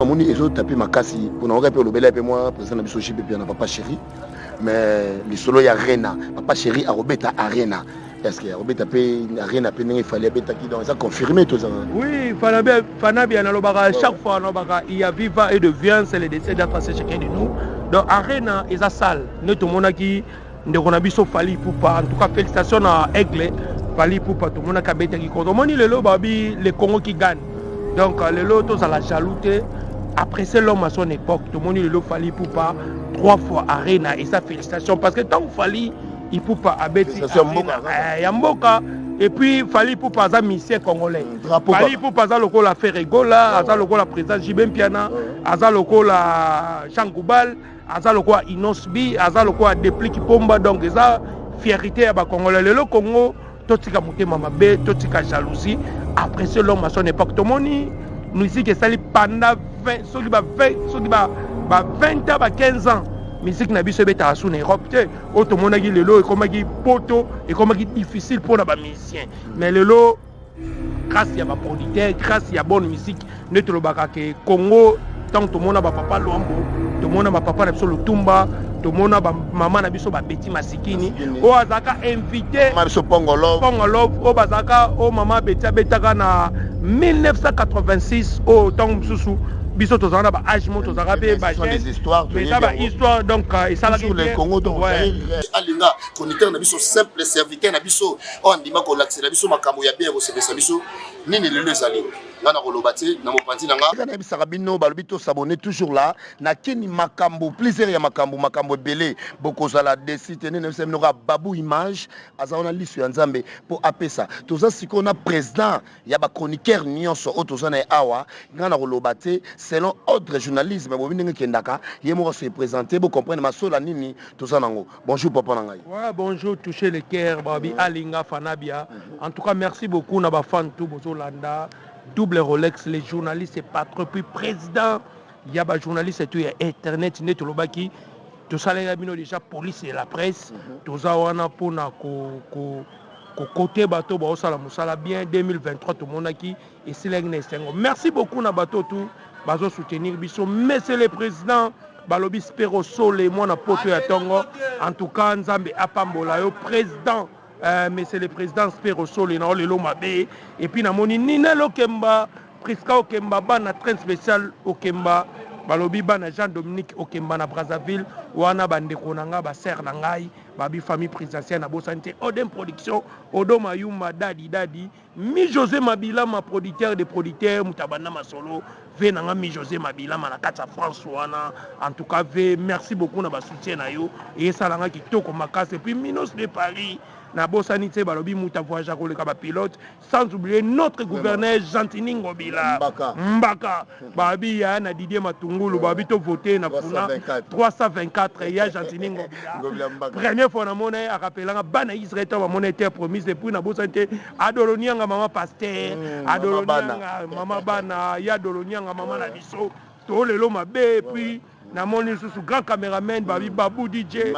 Moni ezo tapé makasi pour na pe lobela pe moi président na biso chipe pe na papa chéri mais les solo ya arena papa chéri a robeta arena est-ce que robeta pe arena pe il fallait beta qui donc ça confirmé tout ça. Oui, Fanabi na lobaka chaque fois na lobaka il y a viva et de viande c'est le décès d'attracer chacun de nous. Donc arena est sa salle ne tout monde qui ndeko na biso fali poupa en tout cas félicitations à Aigle fali poupa tout monde ka beta qui compte. Moni le babi le Congo qui gagne. Donc le lot tous à la jalouté. Après c'est l'homme à son époque, tout le monde le fallait pour pas 3 fois Arena et sa félicitation parce que tant qu'il fallait il peut pas abeti Yamboka et puis fallait pour pas ça mission congolais. Fallait pour pas ça le la Ferregola, ça le la président Jibem Piana, ça le la Changoubal, ça le Inosbi, ça le Déplique Pomba donc ça fierté à ba congolais le Congo totika motema mabe totika jalousie après c'est l'homme à son époque tout le monde musique est sali pendant 20 ans, 15 ans. Musique n'a pas été en Europe. Autre monde a dit le lot, comme dit poto et comme dit difficile pour les musiciens. Mais le lot, grâce à ma producteur, grâce à bonne musique, notre le que Congo, tant tout le monde a papa Luambo, tout le monde a papa le Tumba, tout le monde a maman a biso Betty Masikini. O azaka invité. Mabiso Pongolov. Pongolov. O bazaka o maman Betty Betaka na 1986 au temps sous biso tozana ba âge mo tozaka be ba des histoires mais ça ba histoire donc et ça la sur le Congo donc alinga chroniqueur na biso simple serviteur na biso on ndima ko l'accès na biso makambo ya bien ko sepesa biso nini le zali ngana ko lobati na mopanzi nanga kana bisaka bino balobi to s'abonner toujours là na kini makambo plaisir ya makambo belé boko zala décide ne se mnoka babu image azana lisu ya nzambe pour apesa toza sikona président ya ba chroniqueur nyonso otozana awa ngana ko lobati selon ordre journalisme bo binenge kendaka yemo se présenter bo comprendre masola nini tozana ngo bonjour papa nangai ouais bonjour toucher le cœur babi alinga fanabia en tout cas merci beaucoup na ba fan tout bozolanda double Rolex les journalistes et patron puis président il y a ba journaliste et tout internet net lobaki tout ça les bino déjà police et la presse tout ça wana pona ko côté bateau ba osala musala bien 2023 tout monde qui et c'est l'extengo merci beaucoup na bateau tout bazo soutenir biso monsieur le président balobi spero sole moi na poto ya tongo en tout cas nzambe apambola yo président monsieur le président spero sole na lelo mabe et puis na moni nina lokemba Priska Okemba bana train spécial Okemba balobi bana Jean-Dominique Okemba na Brazzaville wana bandeko nanga ba ser na ngai babi famille présidentielle na Bosante Odem production Odo Mayumba dadi mi José Mabila ma producteur des producteurs mutabana masolo ve nanga mi José Mabila na kata France wana en tout cas ve merci beaucoup na ba soutien na yo et ça langa kitoko makase puis Minos de Paris na bosanité balobi muta voyage ko le ka pilote sans oublier notre gouverneur Gentini Ngobila Mbaka babi ya na Didier Matungulu babi to voter na kuna 324 ya Gentini Ngobila première fois na monnaie a rappelanga bana Israël ta monnaie terre promise depuis na bosanité adolonianga mama pasteur adolonianga mama bana ya adolonianga mama na biso to lelo mabe puis na moni sous grand caméraman babi Babou DJ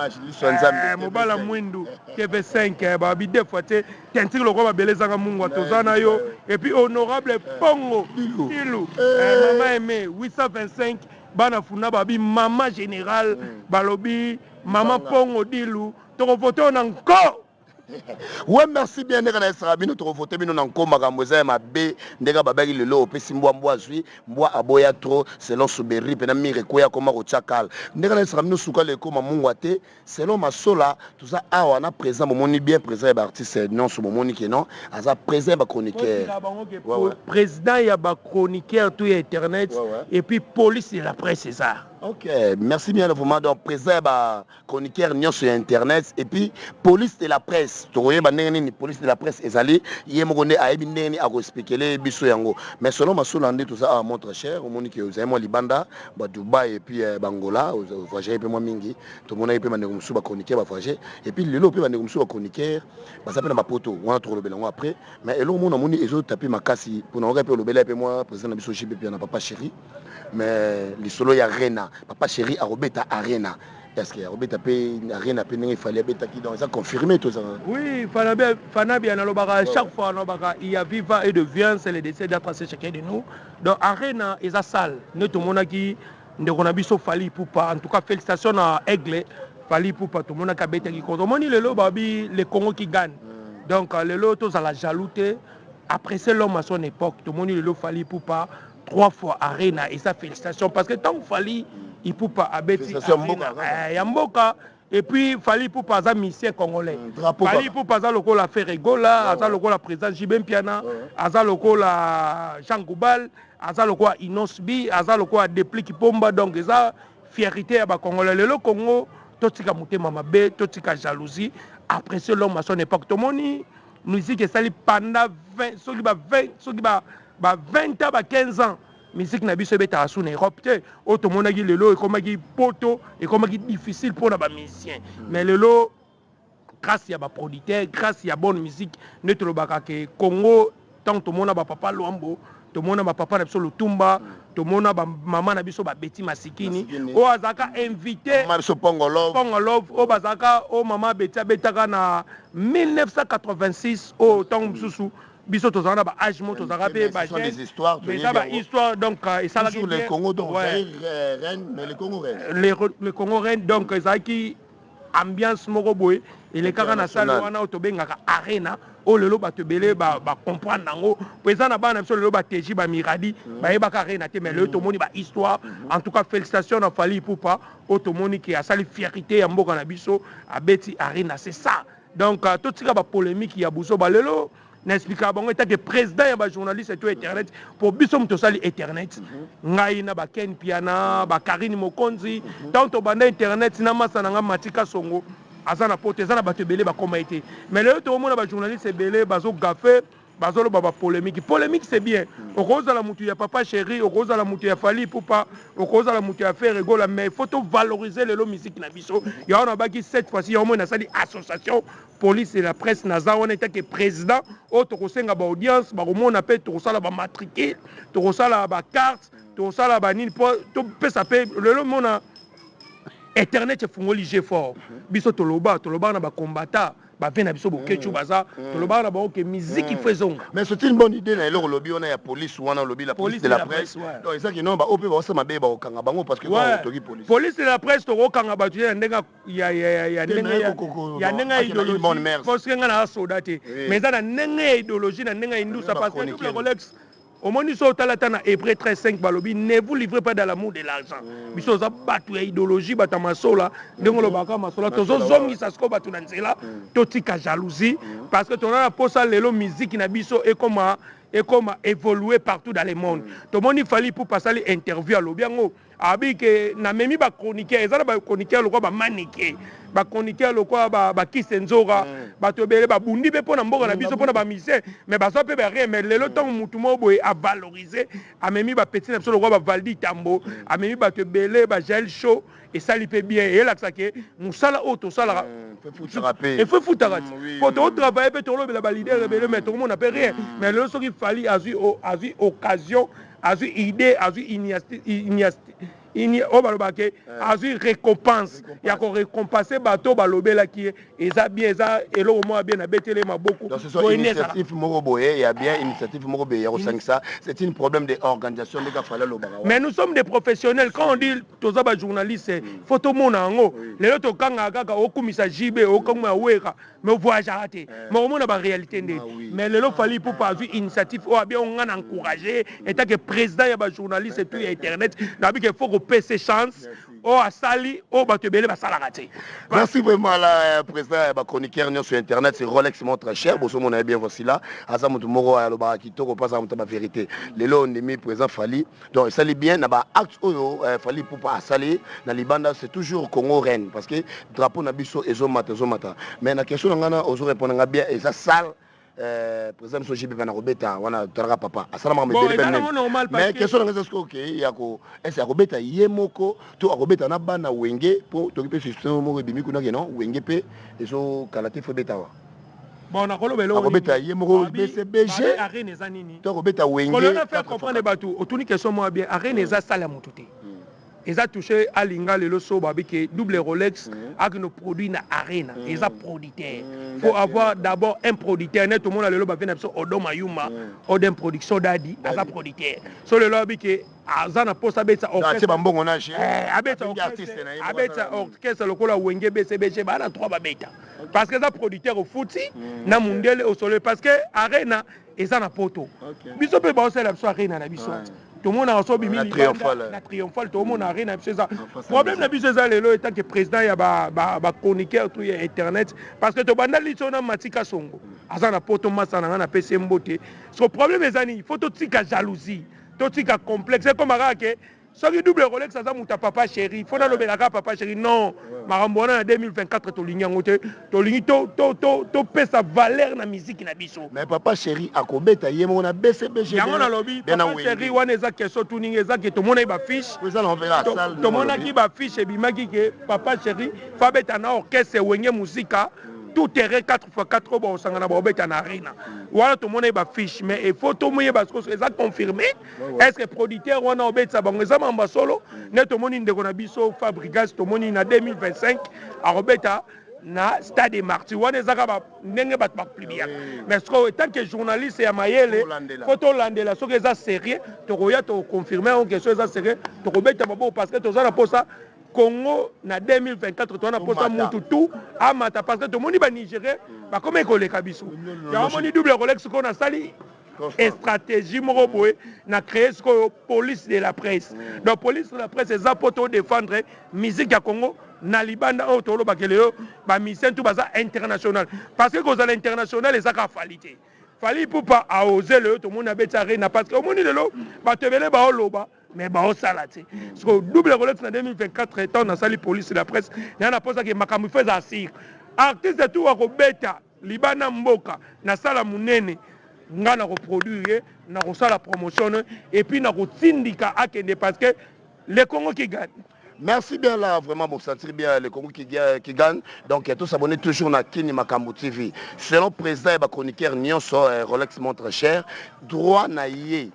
mobala mwindu TV5 babi deux fois tentir le roi belezanga mungu tozana yo et puis honorable Pongo Ilou maman aimé 825 bana funa babi maman général balobi maman Pongo Dilou to voter encore. Ouais merci bien ndeka na Sarabino to voter bino na nkoma kamboza ma be ndeka babaki lelo opesi mbwa zui mbwa aboya trop selon Souberi pena mire koya koma ko chakal ndeka na Sarabino suka le koma mungwa te selon masola tout ça awa na présent moni bien présent ba artiste non so moni que non aza présent ba chroniqueur président ya ba chroniqueur tout internet et puis police et la presse c'est ça. Ok, merci bien vraiment donc présent ba chroniqueur nyon sur internet et puis police et la presse to roye ba ndenge police et la presse ezali yemo ne ayebi ndenge a expliquer biso yango mais selon masola ndé tout ça montre cher au moni que vous avez moi libanda ba Dubaï et puis Bangola voyager un peu moins mingi tout monde a peu ba ndeko ba chroniqueur ba voyager et puis lelo pe ba ndeko ba chroniqueur ba s'appelle ma poto on a trop le belango après mais elo mona moni ezo taper makasi pour na pe le bela pe moi président na biso chipe pe na papa chéri mais les solo ya Arena papa chéri a robeta Arena est-ce que Robeta pe rien à peine il fallait beta qui donc ça confirmé tout ça. Oui, Fanabia Nalobara, chaque fois il y a viva et de viande, c'est le décès d'attracer chacun de nous. Donc Arena est à salle. Nous tout le monde qui ne connaît Fali Poupa. En tout cas, félicitations à Aigle, Fali Poupa, tout le monde qui a bêté qui compte. Au moins, le Congo qui gagne. Donc le lot tous à la jalouté. Après c'est l'homme à son époque, tout le monde le Fali Poupa 3 fois Arena et ça félicitations parce que tant que Fali il Poupa a bêté Yamboka. Et puis, Fali pour pas missie congolais. Fali pour pas le la Ferregola, Aza le la président Jibem Piana, Aza le la Jean Goubal, Aza le Inosbi, Aza le Deplik Pomba, donc ça, fierté à Congolais. Le Congo, Totika Mouté Mamabe, Totika jalousie. Après ce l'homme à son époque, tout le monde, musique est sali pendant 20 ans, 15 ans. Musique na biso beta asu na Europe te auto monaki lelo ekomaki poto ekomaki difficile pour na ba musicien mais lelo grâce ya ba producteur grâce ya bonne musique neto lobaka ke Congo tant to mona ba papa Luambo to mona ba papa na biso Lutumba to mona ba mama na biso ba Betty Masikini o azaka invité Marso Pongolov o bazaka o mama Betty betaka na 1986 o tant susu biso tozana ba âge mo tozaka pe ba des histoires mais ça ba histoire donc et ça sur le Congo donc reine mais le Congo reine le Congo reine donc ça qui ambiance moko boy et les kaka na salle wana otobengaka arena o lelo ba tebele ba comprendre nango pesa na bana biso lelo ba teji ba miradi ba yeba ka arena te mais le to moni ba histoire en tout cas félicitations na Fali Poupa o to moni qui a sali fierté ya mboka na biso a beti arena c'est ça donc tout tika ba polémique ya buso ba lelo n'explique bon état que président et ba journaliste et tout internet pour biso mto sali internet ngai na ba Ken Piana ba Karine Mokonzi tant to banda internet na masana nga Matika Songo azana pote azana ba tebele ba koma été mais le to mona ba journaliste belé bazo gafé bazolo ba polémique c'est bien au cause de la mutu ya papa chéri au cause de la mutu ya Fali Poupa au cause de la mutu ya faire rigola mais il faut valoriser le musique na biso ya on a ba qui cette fois-ci ya on a sali association police et la presse naza on était que président o to kosenga ba audience ba komona pe to kosala ba matricule to kosala ba carte to kosala ba nini to pesa pe le mona internet efungoli je fort biso toloba na ba combattant ba vena biso bokechu baza toloba na ba ok musique il faisons mais c'est une bonne idée na eloko lobby on a ya police wana lobby la police de la presse donc ça qui non ba ope ba sama be ba okanga bango parce que ba toki police de la presse to okanga ba tu ndenga ya ndenga idéologie parce que ngana soda te mais ça na ndenga idéologie na ndenga indusa parce que double Rolex au moins, nous sommes à Hébreu 13:5 balobi ne vous livrez pas dans l'amour de l'argent. Nous sommes à battre idéologie, battre masola, donc baka masola. Tous les hommes qui s'ascotent battre dans cela, totika jalousie, parce que ton as posé l'élo musique na biso et comment évoluer partout dans le monde. Tout le monde il fallait pour passer l'interview à l'obiango. Abi que na memi ba chroniqueur, ezala ba chroniqueur lokwa ba maniqué. Ba chroniqueur lokwa ba kisenzora, ba tobele ba bundi be pona mboka na biso pona ba mise, mais ba so pe ba rien mais lelo temps mutu mo boy a valoriser, a memi ba petit na biso lokwa ba Valdi Tambo, a memi ba tobele ba gel show et ça lui fait bien et là ça que musala auto sala et faut foutre pour to travailler pe to lo la leader rebelle mais tout le monde n'a pas rien mais lelo so qui fallait a vu occasion a vu idée, a vu a vu récompense. Il y a qu'on récompenser bateau balobé là qui est et ça bien ça et là au moins bien à betele ma beaucoup. Donc ce sont initiative Moroboé, il y a bien initiative Moroboé, ça c'est un problème d'organisation de Gafala Lobara. Mais nous sommes des professionnels quand on dit tous les journalistes photo monango les autres kanga kaka okumisa jibe okoma weka mais voyage arrêté mais au moins la réalité mais les autres fallait pour pas vu initiative ou bien on a encouragé et tant que président il y a journaliste et tout internet d'habitude il faut qu'on paie ses chances au asali au batebele basala raté. Merci vraiment la président ba chroniqueur sur internet c'est Rolex mon très cher boso mon bien voici là azamu moro ya loba kitoko pas amuta ba vérité lelo on est président Fali donc ça bien na ba acte oyo Fali pour pas asali na libanda c'est toujours Congo reine parce que drapeau na biso ezomata mais na question ngana ozo répondre nga bien et ça sale président so jibe bana robeta wana taraka papa asala mais question nga est-ce que yako est-ce robeta yemoko to robeta na bana wenge po to kipe système mo bimi kuna non wenge pe ezo kalate fo beta wa bon na kolobelo robeta yemoko BCBG arena zanini to robeta wenge kolona faire comprendre batou otuni question moi bien arena za sala mututé ils ont touché à l'Inga le so babike double Rolex avec nos produits na arena ils ont producteur faut avoir d'abord un producteur net tout le monde a le ba vient Odo Mayuma Odem production dadi asa producteur so le babike azana posa beta orchestre bambongo na je abeta orchestre lokola wenge BCBG ba na 3 babeta parce que ça producteur au footy na mundele au soleil parce que arena eza na poto biso pe ba osela biso arena na biso tout le monde a reçu la triomphale tout le monde a rien à ça problème na biso za lelo étant que président ya ba chroniqueur tout internet parce que to banda liso na matika songo aza na poto masa na na PC mbote so problème ezani il faut to tika jalousie to tika complexe comme que soki double Rolex aza muta papa chéri faut na lobelaka papa chéri non makambo na 2024 to lingi ngote to lingi to pesa valeur na musique na biso mais papa chéri akobeta yemo na BCBG yango na lobi papa chéri wana eza keso tuningi eza ke to mona ba fiche to mona ki ba fiche bimaki ke papa chéri fa beta na orchestre wenge musika tout terrain 4x4 bon sangana ba beta na arena voilà tout monde ba fiche mais il faut tout moye parce que ça confirmé est-ce que producteur wana obeta bango za mamba solo ne tout monde ndeko na biso fabricage tout monde na 2025 a robeta na stade Marty wana zaka ba ndenge bat ba plus bien mais tant que journaliste ya mayele photo landela so que ça sérieux to roya to confirmer on que ça sérieux to robeta babo parce que to za na posa Congo na 2024 to na posa mutu tout amata parce que to moni ba Nigeria ba comme koleka biso ya moni double Rolex ko na sali et stratégie moko boye na créer ce que police de la presse donc police de la presse eza poto défendre musique ya Congo na libanda o tolo bakeleo ba mission tout baza international parce que kozala international ezaka qualité fali pour pas oser le tout monde abeta arena parce que au moni lelo ba tebele ba oloba mais ba osala te parce que double Rolex en 2024 étant dans la police de la presse il y a pose que makamu fait asir artiste tout ko beta libana mboka na sala munene nga na reproduire na la promotion et puis na tindika akende parce que le Congo qui gagne. Merci bien là, vraiment, pour sentir bien le Congo qui gagne. Donc, tous s'abonner toujours à Kini Makambo TV. Selon le président et le chroniqueur Nyonso, Rolex montre cher. Droit naïe,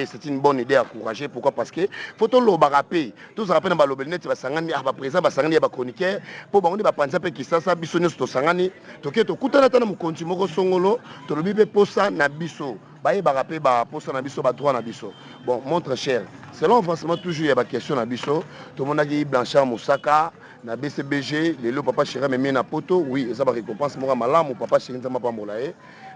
c'est une bonne idée à encourager. Pourquoi? Parce que faut tout le rappeler. Tous rappellent dans le net, il va s'engager à président, va s'engager à chroniqueur. Pour qu'on va penser que ça, ça, bisogno, c'est s'engager. Donc, tout le temps, nous continuons à songolo, tout le monde peut ça na biso. Baye ba rappeler ba posa na biso ba droit na biso. Bon, montre cher. Selon forcément toujours il y a des questions na biso. Tout le monde a dit Blanchard Moussaka na BCBG, les papa chéri mais na poto, oui, ça va récompense moi malamu papa chéri ça m'a pas molaé.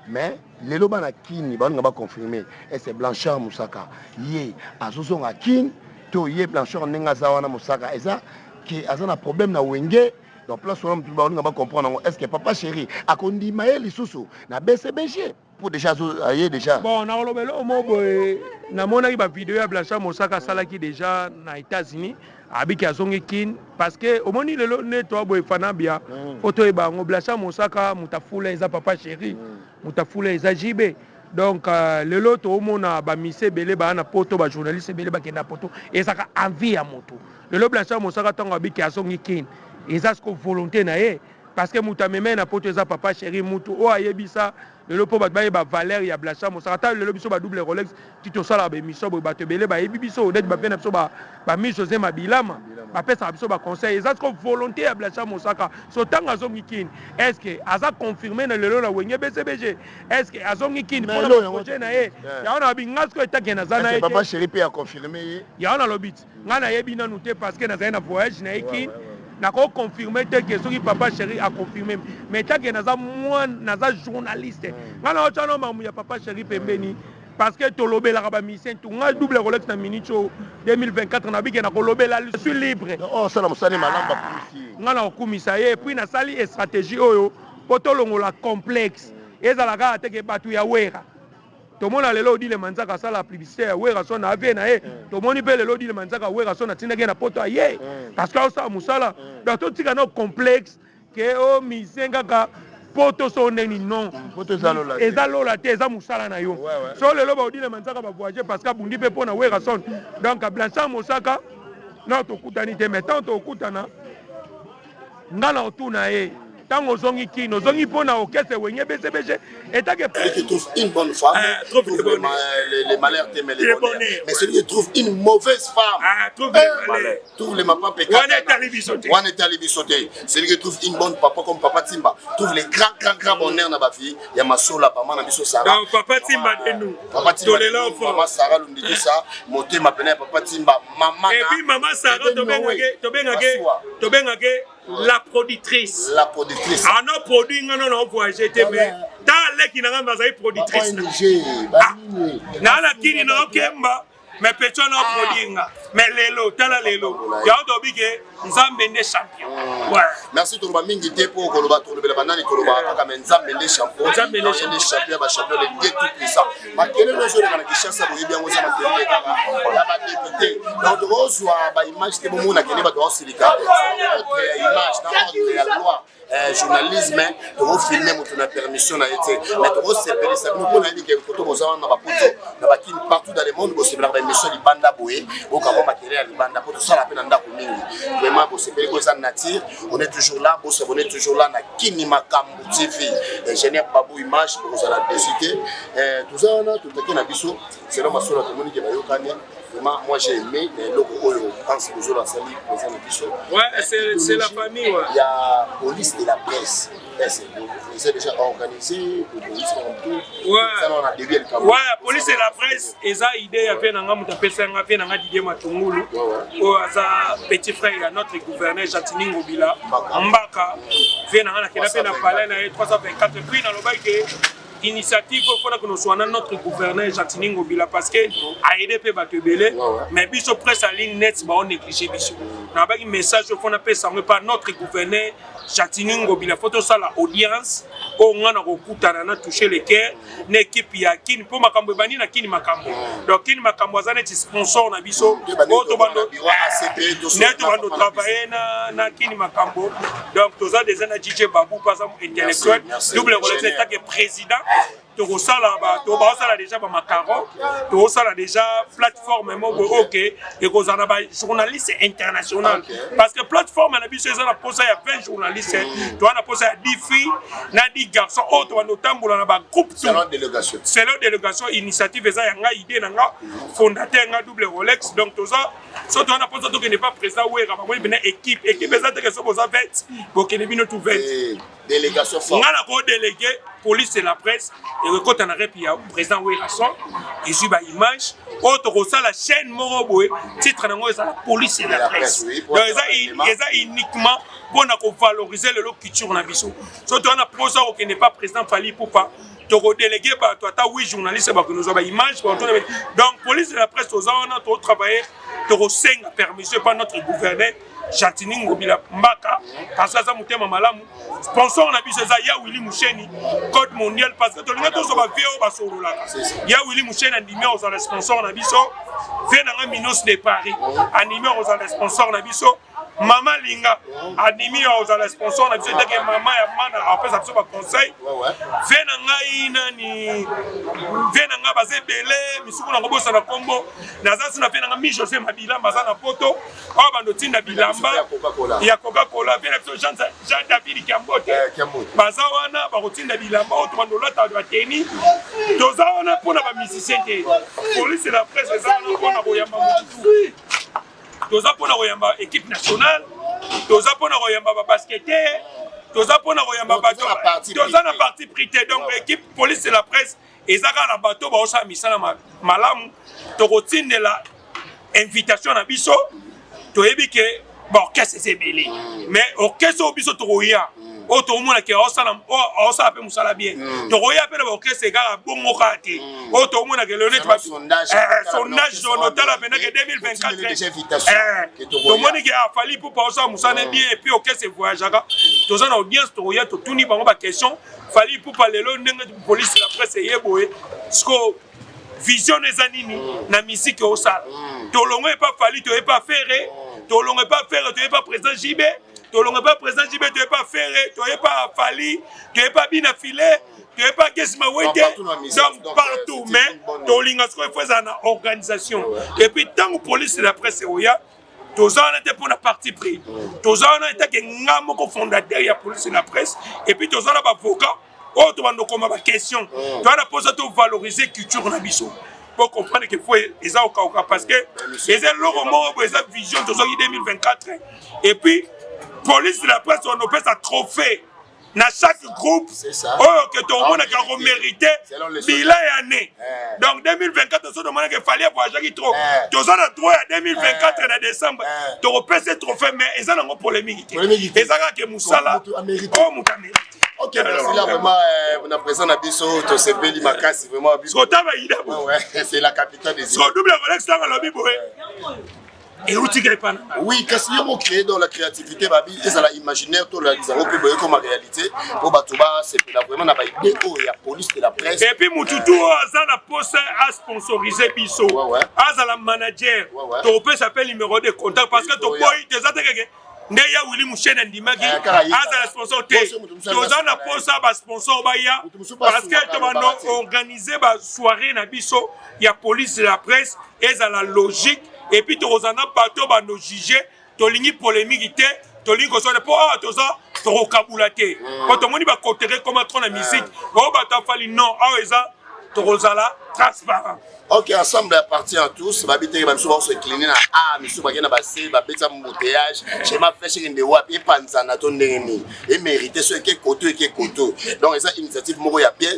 Mais les loba na kini ba nga ba confirmer et c'est Blanchard Moussaka. Yé azozo na kin to yé Blanchard nenga zawana Moussaka et ça qui a un problème na wenge. Donc là on va comprendre est-ce que papa chéri a kondi maël lisusu na BCBG pour déjà déjà bon na lobelo mo boy na mona ba vidéo ya Blanchard Moussaka salaki déjà na États-Unis abiki azongi kin parce que au moni lelo ne to boy fanabia photo e bango Blanchard Moussaka mutafula eza papa chéri mutafula eza JB donc lelo to mona ba mise belé ba na poto ba journaliste belé ba kenda poto et ça a envie ya moto lelo Blanchard Moussaka tango abiki azongi kin eza ce que volonté na ye parce que muta meme na poto eza papa chéri mutu o ayebisa le po ba ba valeur ya Blanchard Moussaka le biso ba double Rolex tito sala ba miso ba tebele ba yebiso net ba pena biso ba mi José Mabilama ba pesa biso ba conseil eza ce que volonté ya Blanchard Moussaka so tanga zongi kin est-ce que aza confirmer na lelo na wenge BCBG est-ce que azongi kin pour le projet na ye ya ona binga ce que etake na zana ye papa chéri pe a confirmer ya ona lobit ngana yebi na nouté parce que na zana voyage na kin n'a pas confirmé que ce qui papa chéri a confirmé mais tant que naza moi naza journaliste ngana otano mamu ya papa chéri pembeni parce que to lobela ba mission tout nga double Rolex na minute 2024 na biki na ko lobela je suis libre oh ça na musani malamba kumisi ngana okumisa ye puis na sali stratégie oyo poto longola complexe ezalaka ateke batu ya wera tomona lelo di le manzaka sala publicité wera so na avie na ye tomoni pe lelo di le manzaka wera so na tindaki na poto ye parce que ça musala donc tout tika no complexe que o misenga ka poto so neni non poto zalola ezalola te eza musala na yo so lelo ba di le manzaka ba voyager parce que bundi pe pona wera son donc Blanchard Moussaka non to kutani te mais tant to kutana ngala otuna ye Tant aux ongi qui nos ongi pour na orchestre wenye BCBG et ta celui qui trouve une bonne femme trouve les malheurs mais les bonheurs. Mais celui qui trouve une mauvaise femme trouve les mapas pécats. On est allé bisoter. Celui qui trouve une bonne papa comme Papa Timba trouve les grands bonheurs dans ma vie. Il y a ma soeur là, maman Nabiso Sarah. Papa Timba de nous. Papa Timba de nous. Maman Sarah nous dit ça. Monté ma peine Papa Timba. Maman. Et puis maman Sarah Tobengage la productrice. La productrice. Ah non, produit, non, voyagé, mais dans l'équipe, n'a pas productrice. N'a la kini n'a kemba, mais personne n'a produit. Mais l'élo, tala l'élo. Il y a un bigé, nous avons des champions. Merci tout le monde. Mingi tepo, koloba, tout le banane, koloba, comme un zam des champions. Un zam des champions, les deux tout puissants. Ma quelle est le jeu de la chasse à vous bien aux amateurs. La bas député. Dans le rose, la image de mon a gagné dans Silica. Image dans la loi. Journalisme, tu vas filmer, tu as permission à été. Mais tu vas séparer ça. Nous, on a dit que les photos, nous avons partout dans le monde, vous séparer la mission de Banda Boué, au Cabo matériel, Banda, pour tout ça, la peine d'en vraiment, vous séparer les nature. On est toujours là, vous on est toujours là, na Kinima Kambu TV, ingénieur Babou Image, pour vous la décider. Tout ça, on a tout à fait biso. C'est là, ma soeur, tout le monde qui va y aller. Vraiment, moi j'ai aimé les locaux quand c'est toujours la salle. Ouais, c'est la famille. Il y a police de la presse. C'est déjà organisé, la police comme tout. Ouais, la police et la presse, ils ont idée à faire un Didier Matungulu, petit frère à notre gouverneur Jatini Ngobila, Mbaka, vient à parler 324 puis dans le bail initiative il faut que nous soyons notre gouverneur Jatini Ngobila parce que AEDP va te belé mais biso presse en ligne net on néglige biso na ba message il faut na pesa par notre gouverneur Jatini Ngobila photo ça la audience au ngana ko kutana na toucher les cœurs na équipe ya kini pour makambo bani na kini makambo donc kini makambo azana ti sponsor na biso o to bando net bando travailler na kini makambo donc toza des ana DJ Babou par exemple intellectuel double relais que président tu as déjà macaron, tu as déjà plateforme ok et tu as journaliste international parce que plateforme on a posé à 20 journalistes tu as posé à 10 filles 10 garçons tu as notamment groupe c'est leur délégation initiative et ça y a idée fondateur double Rolex donc tu as tu as posé que n'est pas présent ou équipe ça que sont posés 20 pour que les bino tout 20 délégation forte on a délégué police et la presse et quand on a répi président Ouérasson et sur ba image autre ça la chaîne Moroboé titre na la police et la presse donc ça uniquement pour valoriser le culture na biso surtout on a posé que n'est pas président Fali Poupa tu délégué bah toi ta 8 journalistes bah que nous avons image donc police et la presse aux on a travaillé tu cinq permission par notre gouverneur Jatini Ngobila Mbaka parce que ça mutema malamu sponsor na biso za ya Willy Moucheni code mondial parce que to linga to so ba veo ba sorola ya Willy Moucheni animé aux sponsor na biso vient na Minos de Paris animé aux sponsor na biso Mama Linga animé aux sponsor na biso que mama ya mana après ça ba conseil vient na ngai nani vient na nga bazé belé misuku na kobosa na kombo na za sina vient na mi José Mabila bazana poto o bando tinda bilamba ya Coca-Cola vient na Jean David Kiambote baza wana ba rotinda bilamba o to bando lata ba teni toza wana pona ba musicien te police et la presse za wana pona koyamba mutu toza pona koyamba équipe nationale toza pona koyamba ba basketteur toza pona koyamba bato toza na parti prité donc l'équipe police et la presse ezaka na bato ba osa misala malamu to kotindela invitation na biso to yebi ke ba orchestre c'est belé mais orchestre au biso to roya o to mona ke osala pe musala bien to roya pe ba orchestre ga bongo kate o to mona ke le net ba sondage notala pena ke 2024 to mona ke afali pour pas osala musala bien et puis orchestre voyagera to za na audience to roya to tuni bango ba question fali pour parler le ndenge police la presse yeboé sko vision des anini na musique au sala to longo pas fali to pas ferré to longo pas ferré to pas président JB to longo pas président JB to pas ferré to pas fali to pas bien affilé to pas Gesma Wete donc partout mais to linga sko faut ça na organisation et puis tant que police et la presse oya Toza on était pour la partie pris. Toza on était que ngamo ko fondateur ya police et la presse et puis toza na avocat oh to bando comme question. Tu as posé to valoriser culture na biso. Pour comprendre qu'il faut eza au cas parce que eza logo mo eza vision toza 2024 et puis police et la presse on opère sa trophée. Dans chaque groupe, oh, que tout le monde a mérité, bilan et année. Donc 2024, on se demande qu'il fallait voyager trop. Tous on a droit à 2024 en décembre. Tu repères ce trophée, mais ils ont une polémique. Et ça, que Moussala, oh, Mouta mérite. Ok, merci là vraiment, on a présent à Bisso, tu sais, Béli Makassi, vraiment. C'est la capitale des îles. C'est double Rolex là, on l'a mis. Et où tu pas? Oui, qu'est-ce qu'on crée dans la créativité, babi, et ça l'imaginaire, tout le monde comme réalité. Pour Batouba, c'est vraiment la idée où il y a police de la presse. Et puis Moutoutou, ça la poste a sponsorisé Bisso. Ça la manager. Ton père s'appelle numéro de contact parce que ton boy, t'es ça Ndeya Willy Mouchen Ndimagi, la sponsor T. Toza na poste ba sponsor baya parce que tu vas organiser ba soirée na Bisso, il y a police de la presse et ça la logique. Et puis, tu as bateau ba no juger, tu as polémique, tu as ligne pour tu as kabulaté. Quand tu as côté comme la musique, tu as fallu non, tu as transparent. Ok, ensemble appartient à tous. Babité même souvent se incliner na monsieur bagena basé, babeta embouteillage, chez ma flèche de wap et panzana ton ndeni. Et mériter ce qui est côté qui est côté. Donc ça initiative moko ya bien,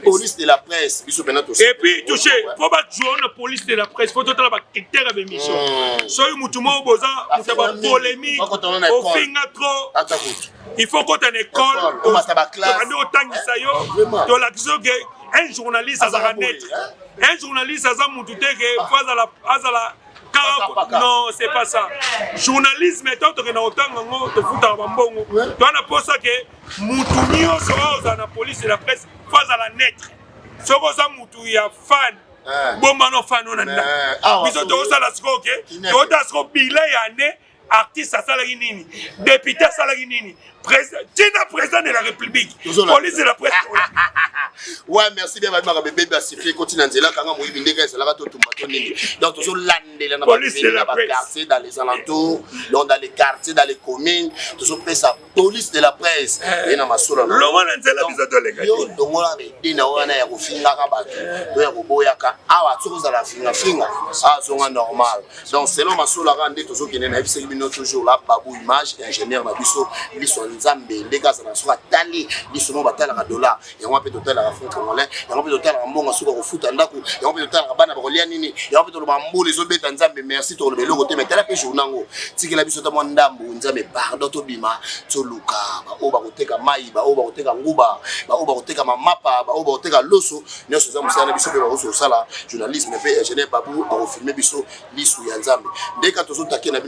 police de la presse, biso penato. Et puis touché, faut pas jouer la police de la presse, faut totalement ba critère avec mission. Soy mutumo boza, mutaba polémique, au finga trop. Il faut qu'on ait une école, on a classe, on a un journaliste à Zaranet. Un journaliste à Zamoutoute qui face à la non, c'est pas ça. Journalisme est autre que dans autant de foot à Bambongo. Tu as pour ça que Moutounio sera dans la police et la presse face à la net. Ce que ça Moutou il y a fan. Bon mano fan on a. Ils ont tout ça la scope. Tu as scope bilan et année. Artiste à Salaginini, député à Salaginini, président de la République, police de la presse. Ouais, merci bien, madame bébé, bébé, continue là, quand on m'a dit que c'est là tout donc toujours l'année, police de la presse, dans les alentours, donc dans les quartiers, dans les communes, toujours fait ça, police de la presse. Et dans ma soul, l'homme n'a pas besoin de l'égal. Donc on a dit, on a un finga rabattu, on a un boyaka, ah, tu as la finga, ah, c'est normal. Donc selon ma soul, on a dit toujours qu'il y a une toujours là, Babou Image, ingénieur Nabiso, ils sont Nzambe, les gars, ça soit tali, ils sont battus à dollar, et on a peut total à fond congolais, et on peut total à mon assour au foot en dakou, et on peut total à Bana Brolianini, et on peut total à Bambo, les autres Nzambe, merci pour le vélo, mais t'as la pêche au Nango, si que la biso tamon Ndambo, Nzambe, pardon, Tobima, Toluka, Oba Oteka Maïba, Oba Oteka Nguba, Oba Oteka Mapa, Oba Oteka Loso, nous sommes à Biso, au Sala, journaliste, mais ingénieur Babou, on filmé Biso, Lissou Yanzambe. Dès que tu as attaqué la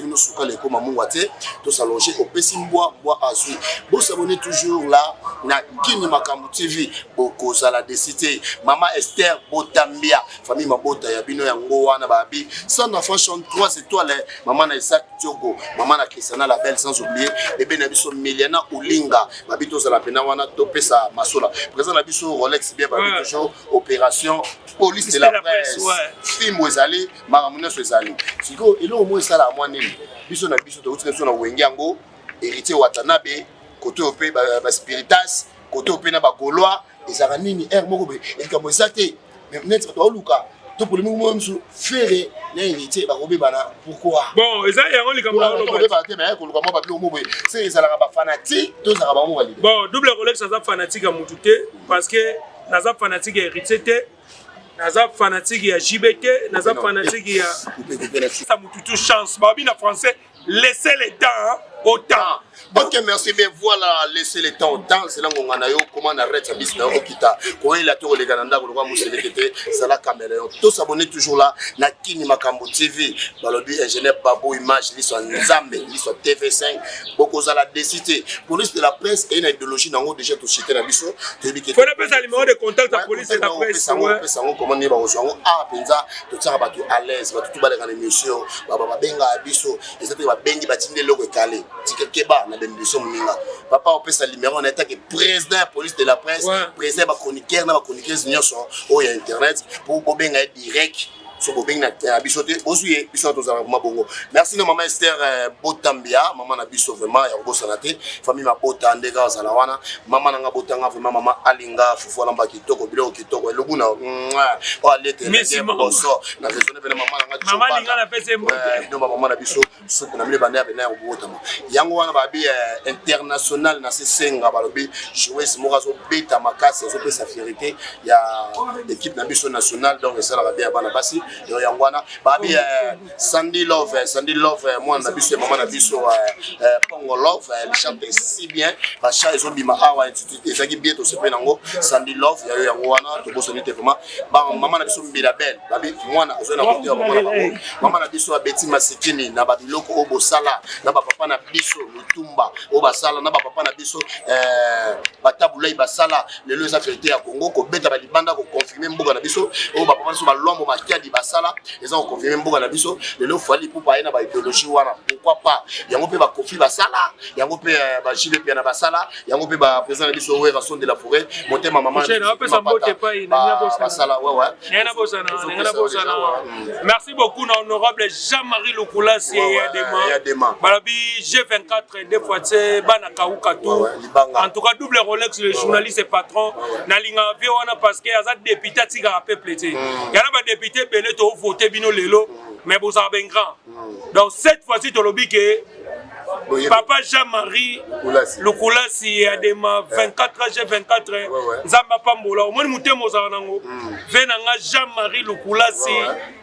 nous souka les comme Mouate, tous allongés au Pessimbois, bois azou. Vous s'abonnez toujours là, na Kini Makambu TV, Boko Sala de Cité, Maman Esther Botambia, famille Mabota, Yabino Yango, Babi, sans enfant chante 3 étoiles, Maman Isaac Diogo, Maman Christiana la belle sans oublier, Bébé Nabiso Miliana Oulinga, Babito Salapena Wana Topé sa Masola. Présent Nabiso Rolex bien, Babi toujours, opération police de la presse, film Ouezali, Maramounes Ouezali. Siko, il a au moins ça la moine. Biso na biso to utreso na wengango héritier Watanabe côté opé ba spiritas côté opé na ba golois ezaka nini er moko be ekamo exacté mais net to luka to pour le moment faire na héritier ba robe bana pourquoi bon eza yango likambo na robe ba te mais ko luka mo ba bilo mo be c'est ezala ba fanatique to zaka ba mo ba libe bon double Rolex ça fanatique à Moutouté parce que naza fanatique héritier naza fanatique ya JBT, naza fanatique ya ça Moutoutou chance. Babi na français, laissez les temps au temps. Ok, merci bien. Voilà, laissez le temps au temps. C'est là qu'on a eu comment on arrête sa business au Kita. Quand il a tourné les Canada, on va mousser les tétés. C'est la caméra. Tous abonnés toujours là. Na Kini Makambu TV. Balobi ingénieur Babou Image. Ils sont Nzambe. Ils sont TV5. Beaucoup à la décité. Police de la presse et une idéologie dans le déjà tout chité na biso. Faut ne pas ça numéro de contact la police de la presse. Comment on va rejoindre ah penza tout ça va tout à l'aise. Va tout baler dans l'émission. Baba benga biso. Et ça va bengi batinde logo calé. Tikekeba na bendition mninga. Papa on peut sa numéro on est que président de la police de la presse, président ba chroniqueur na ba chroniqueuse nyonso au internet pour bobenga direct so ko bengi na bisote osuye biso to za mabongo merci na maman Esther Botambia maman na biso vraiment ya ko sanate famille ma bota ndeka za la wana maman nga botanga vraiment maman Alinga fufu lamba kitoko bilo kitoko elobuna o alete boso na raisonner bena maman nga maman Alinga na pese mbote no maman na biso so na mile bana bena ko botama yango wana ba bi international na sesenga balobi jouer morazo beta makasi zo pesa fierté ya équipe na biso nationale donc ça la bien bana basi yo yangwana ba bi Sandy Love moi na biso maman na biso Pongo Love elle chante si bien ba cha ils ont bima awa institut ezaki bien to sepe nango Sandy Love ya yo yangwana to boso nite vraiment ba maman na biso Mbila Belle ba bi mwana ozo na côté maman na biso Betty Masikini na ba biloko o bosala na ba papa na biso Lutumba o basala na ba papa na biso batabulai basala lelo za fête ya Congo ko beta ba libanda ko confirmer mboka na biso o ba papa so ba lombo makiadi basala ils ont confirmer mboka na biso lelo fali pour pa na ba idéologie wana pourquoi pas yango pe ba kofi basala yango pe ba jibe pe na basala yango pe ba président na biso we rason de la forêt motema maman basala merci beaucoup honorable Jean-Marie Lukula Yadema balabi G24 deux fois c'est bana kauka tout en tout cas double Rolex le journaliste et patron na linga wana parce que azat député tika peuple té yana ba député belé to voter bino lelo mais vous avez grand donc cette fois-ci to lobi que papa Jean-Marie Lukula Yadema 24 G24 Nzamba Pambola au moins mutemo za nango venanga Jean-Marie Lukula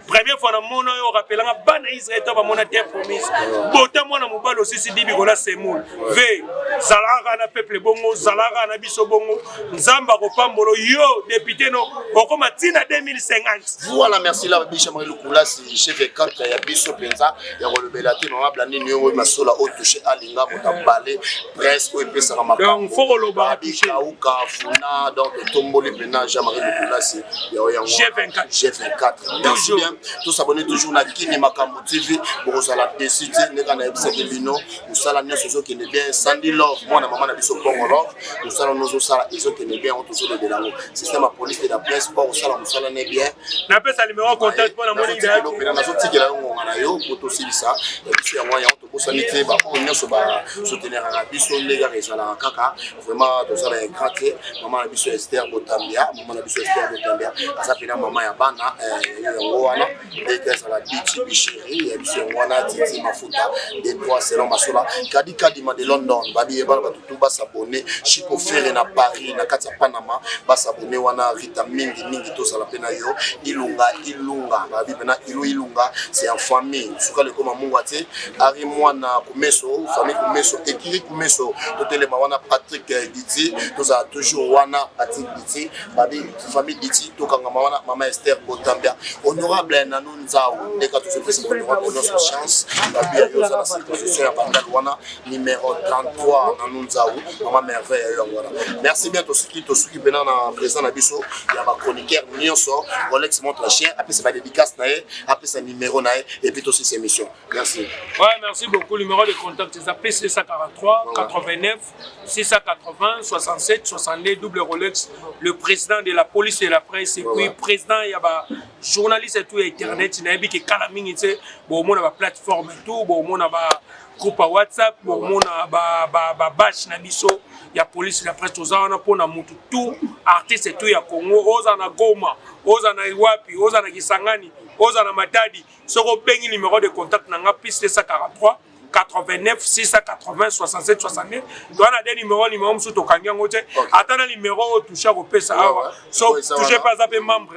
première fois na mono yo rappelanga bana Israël to ba mona terre promise bota mona mobalo sisi dibi kola semoul ve zalaka na peuple bongo zalaka na biso bongo Nzamba ko Pambolo yo député no okoma tina 2050 voilà merci la Jean-Marie Lukula chef de carte ya biso penza ya ko lebela te mama blani yo masola o toucher Alinga motambale presque ou pesa ma donc faut le ba toucher uka funa donc tomboli pena Jean-Marie Lukula ya G24 merci bien tous abonnés toujours na Kini Makambo TV pour ça la décider neka na ebisa kebino usala nyoso zo kene bien Sandy Love moi na maman na biso Pongo Love usala nozo sala ezo kene bien on toujours le belango système à police de la presse pour usala ne bien na pesa numéro contact pour na moni da donc na zo tikela ngo na yo poto silisa ya biso ya moya on to bosani te ba on nyoso ba soutenir na biso lega resala kaka vraiment to sala ekrate maman na biso Esther Botambia asa pena maman ya bana yo wana et que ça la biti bichiri et puis on a titi mafuta des trois selon masola kadi de London babi eba ba tout ba s'abonner Chico Ferre na Paris na kati Panama ba s'abonner wana Rita mingi to sala pena yo ilunga babi pena ilunga c'est en famille suka le koma mungu ate ari mwana kumeso famille kumeso ekiri kumeso to telema wana Patrick Diti to za toujours wana Patrick Diti babi famille Diti to kanga wana maman Esther Botambia honorable Nanou Nzao, dès que tu fais ce qu'on notre chance, la bière de la circonscription à Pandalouana, numéro 33, Nanou Nzao, maman merveille. Merci bien, tout ce qui est présent à Bisso, il y a ma chroniqueur, Nyonso, Rolex montre la chien, après c'est ma dédicace, après c'est numéro, et puis aussi ses missions. Merci. Ouais, merci beaucoup. Le numéro de contact, c'est appelé 643 89 680 67 62 double Rolex. Le président de la police et de la presse, et puis président, il y a journaliste et tout internet, il y a des calamines, bon, on a une plateforme et tout, bon, on a un groupe WhatsApp, bon, on a un bâche nabiso, il y a police, la presse, on a tout artiste et tout, il y a Congo, on a Goma, on a Iwapi, on a Kisangani, on a Matadi, ce qu'on paye le numéro de contact, on a plus de 143 89 680 67 69. On a des numéros sous Tokangango. Attends le numéro touché au PSA. So touché pas à membre.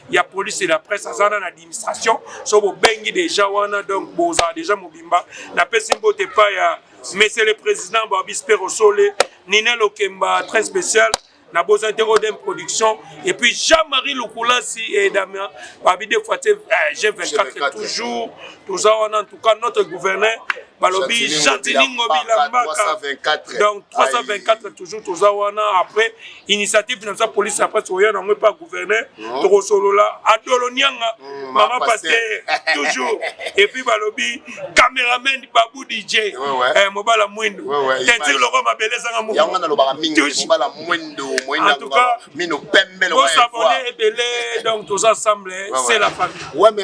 Il y a police et la presse à l'administration. So vous bengi déjà wana donc boza déjà mobimba. La pesimbo te pas ya monsieur le président Babis Perosole, Nina Lokemba très spécial. Na besoin de production et puis Jean-Marie Lukula et Damien Babi des fois G24 toujours on en tout cas notre gouverneur Balobi Chantilingo Bilambaka donc 324 toujours on a après initiative de la police après on n'a pas gouverneur Torosolola Adolonianga maman pasteur toujours et puis Balobi caméraman Babou DJ Mobala Mwindo tentir le roi ma beleza ngamu yanga lobaka mingi Mobala Mwindo en tout cas, mino pembe vous s'abonnez et donc tous ensemble, c'est la famille.